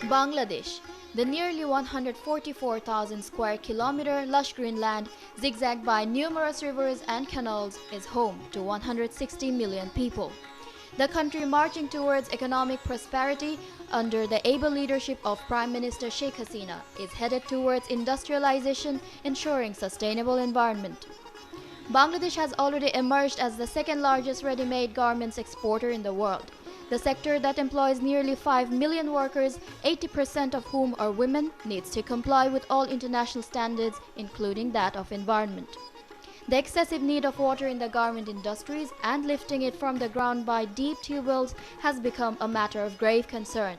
Bangladesh. The nearly 144,000 square kilometer lush green land, zigzagged by numerous rivers and canals, is home to 160 million people. The country marching towards economic prosperity under the able leadership of Prime Minister Sheikh Hasina is headed towards industrialization, ensuring sustainable environment. Bangladesh has already emerged as the second largest ready-made garments exporter in the world. The sector that employs nearly 5 million workers, 80% of whom are women, needs to comply with all international standards, including that of environment. The excessive need of water in the garment industries and lifting it from the ground by deep tube wells has become a matter of grave concern.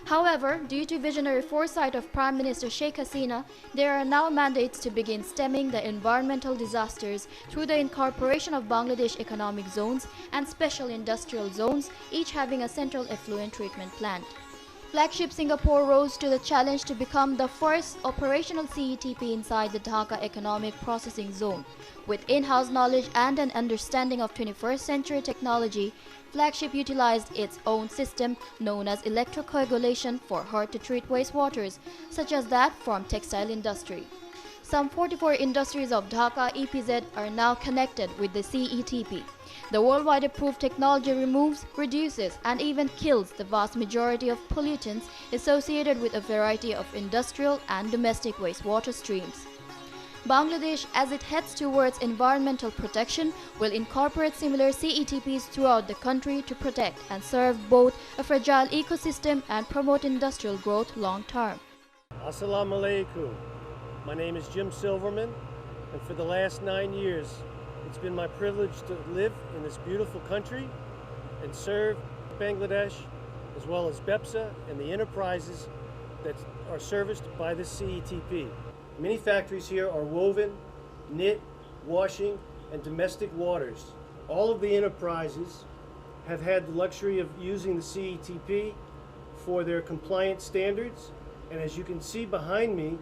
However, due to visionary foresight of Prime Minister Sheikh Hasina, there are now mandates to begin stemming the environmental disasters through the incorporation of Bangladesh economic zones and special industrial zones, each having a central effluent treatment plant. Flagship Singapore rose to the challenge to become the first operational CETP inside the Dhaka Economic Processing Zone. With in-house knowledge and an understanding of 21st century technology, Flagship utilized its own system known as electrocoagulation for hard-to-treat wastewaters, such as that from textile industry. Some 44 industries of Dhaka EPZ are now connected with the CETP. The worldwide approved technology removes, reduces, and even kills the vast majority of pollutants associated with a variety of industrial and domestic wastewater streams. Bangladesh, as it heads towards environmental protection, will incorporate similar CETPs throughout the country to protect and serve both a fragile ecosystem and promote industrial growth long term. Assalamu alaikum. My name is Jim Silverman, and for the last 9 years, it's been my privilege to live in this beautiful country and serve Bangladesh, as well as BEPSA and the enterprises that are serviced by the CETP. Many factories here are woven, knit, washing, and domestic waters. All of the enterprises have had the luxury of using the CETP for their compliance standards, and as you can see behind me,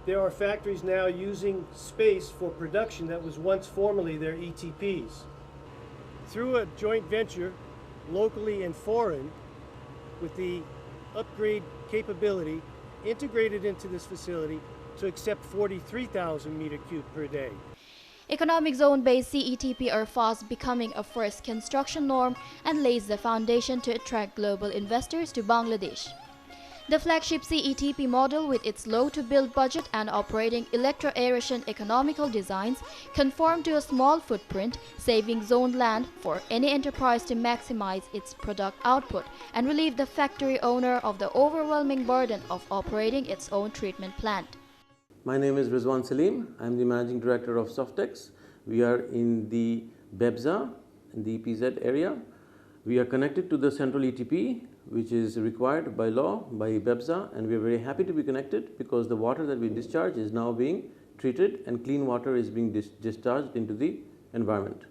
there are factories now using space for production that was once formerly their ETPs. Through a joint venture, locally and foreign, with the upgrade capability integrated into this facility to accept 43,000 meter cube per day. Economic zone-based CETP are fast becoming a first construction norm and lays the foundation to attract global investors to Bangladesh. The flagship CETP model, with its low-to-build budget and operating electro-aeration economical designs, conform to a small footprint, saving zoned land for any enterprise to maximize its product output and relieve the factory owner of the overwhelming burden of operating its own treatment plant. My name is Rizwan Salim. I am the Managing Director of Softex. We are in the BEPSA, in the EPZ area. We are connected to the central ETP, which is required by law by BEPSA, and we are very happy to be connected because the water that we discharge is now being treated and clean water is being discharged into the environment.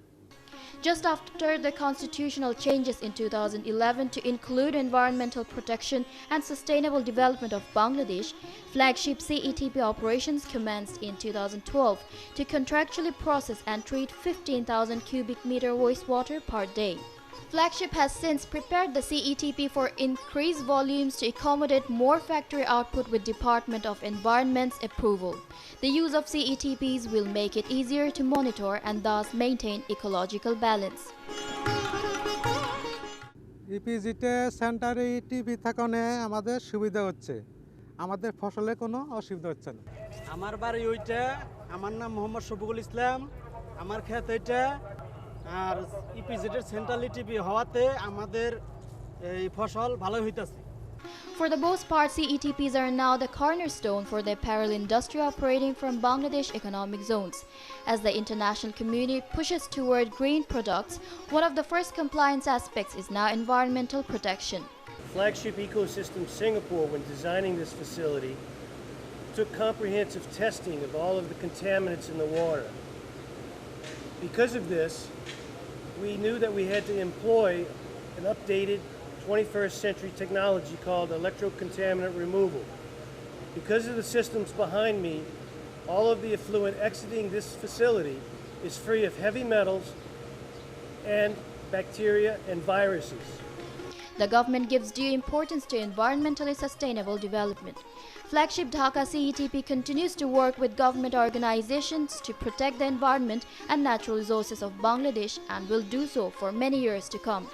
Just after the constitutional changes in 2011 to include environmental protection and sustainable development of Bangladesh, flagship CETP operations commenced in 2012 to contractually process and treat 15,000 cubic meter wastewater per day. Flagship has since prepared the CETP for increased volumes to accommodate more factory output with Department of Environment's approval. The use of CETPs will make it easier to monitor and thus maintain ecological balance. ইপিজিতে সেন্টারে TV থাকানে আমাদের সুবিধা হচ্ছে আমাদের ফসলে কোনো অসুবিধা হচ্ছে না আমার বাড়ি ওইটা আমার নাম মোহাম্মদ শফিকুল ইসলাম আমার ক্ষেত এটা আর ইপিজেটের সেন্ট্রাল টিভি হওয়াতে আমাদের এই ফসল ভালো হইতাছে For the most part, CETPs are now the cornerstone for the apparel industry operating from Bangladesh economic zones. As the international community pushes toward green products, one of the first compliance aspects is now environmental protection. Flagship Ecosystem Singapore, when designing this facility, took comprehensive testing of all of the contaminants in the water. Because of this, we knew that we had to employ an updated 21st century technology called electrocontaminant removal. Because of the systems behind me, all of the effluent exiting this facility is free of heavy metals and bacteria and viruses. The government gives due importance to environmentally sustainable development. Flagship Dhaka CETP continues to work with government organizations to protect the environment and natural resources of Bangladesh and will do so for many years to come.